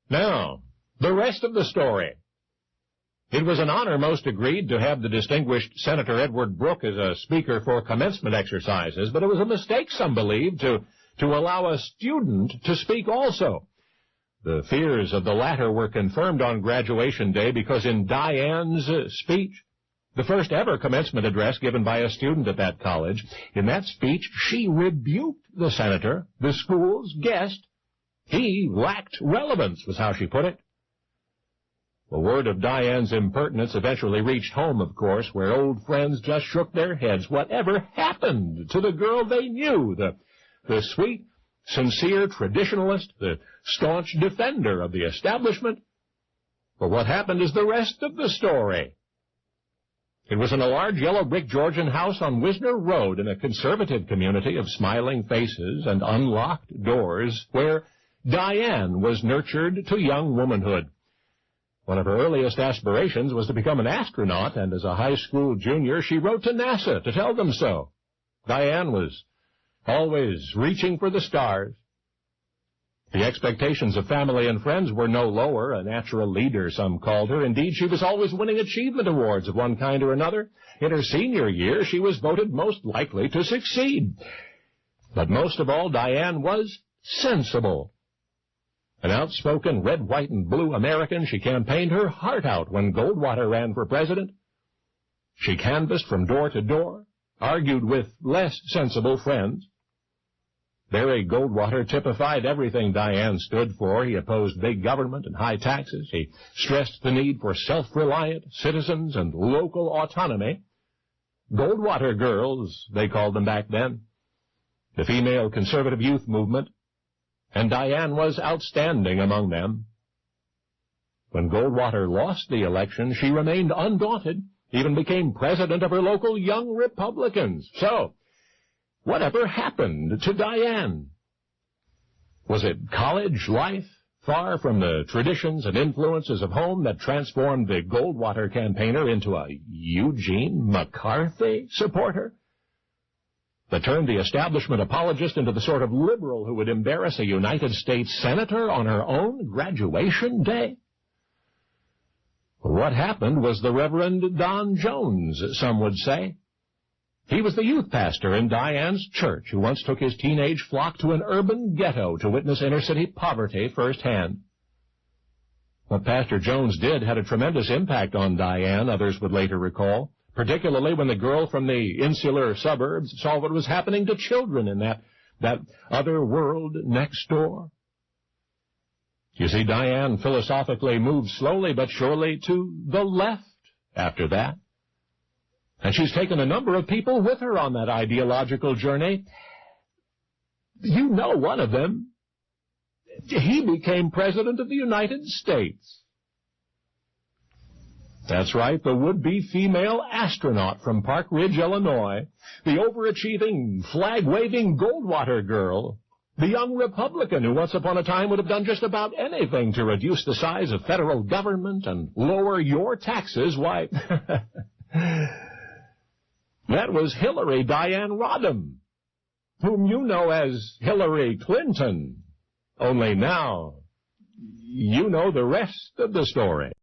Now, the rest of the story. It was an honor, most agreed, to have the distinguished Senator Edward Brooke as a speaker for commencement exercises, but it was a mistake, some believed, to allow a student to speak also. The fears of the latter were confirmed on graduation day because in Diane's speech, the first ever commencement address given by a student at that college, in that speech she rebuked the senator, the school's guest. He lacked relevance, was how she put it. The word of Diane's impertinence eventually reached home, of course, where old friends just shook their heads. Whatever happened to the girl they knew, the sweet, sincere traditionalist, the staunch defender of the establishment? But what happened is the rest of the story. It was in a large yellow brick Georgian house on Wisner Road in a conservative community of smiling faces and unlocked doors where Diane was nurtured to young womanhood. One of her earliest aspirations was to become an astronaut, and as a high school junior, she wrote to NASA to tell them so. Diane was always reaching for the stars. The expectations of family and friends were no lower, a natural leader, some called her. Indeed, she was always winning achievement awards of one kind or another. In her senior year, she was voted most likely to succeed. But most of all, Diane was sensible. An outspoken red, white, and blue American, she campaigned her heart out when Goldwater ran for president. She canvassed from door to door, argued with less sensible friends. Barry Goldwater typified everything Diane stood for. He opposed big government and high taxes. He stressed the need for self-reliant citizens and local autonomy. Goldwater girls, they called them back then. The female conservative youth movement. And Diane was outstanding among them. When Goldwater lost the election, she remained undaunted, even became president of her local Young Republicans. So, whatever happened to Diane? Was it college life, far from the traditions and influences of home, that transformed the Goldwater campaigner into a Eugene McCarthy supporter? That turned the establishment apologist into the sort of liberal who would embarrass a United States senator on her own graduation day? What happened was the Reverend Don Jones, some would say. He was the youth pastor in Diane's church who once took his teenage flock to an urban ghetto to witness inner-city poverty firsthand. What Pastor Jones did had a tremendous impact on Diane, others would later recall, particularly when the girl from the insular suburbs saw what was happening to children in that other world next door. You see, Diane philosophically moved slowly but surely to the left after that. And she's taken a number of people with her on that ideological journey. You know one of them. He became President of the United States. That's right, the would-be female astronaut from Park Ridge, Illinois, the overachieving, flag-waving Goldwater girl, the young Republican who once upon a time would have done just about anything to reduce the size of federal government and lower your taxes. Why, that was Hillary Diane Rodham, whom you know as Hillary Clinton. Only now, you know the rest of the story.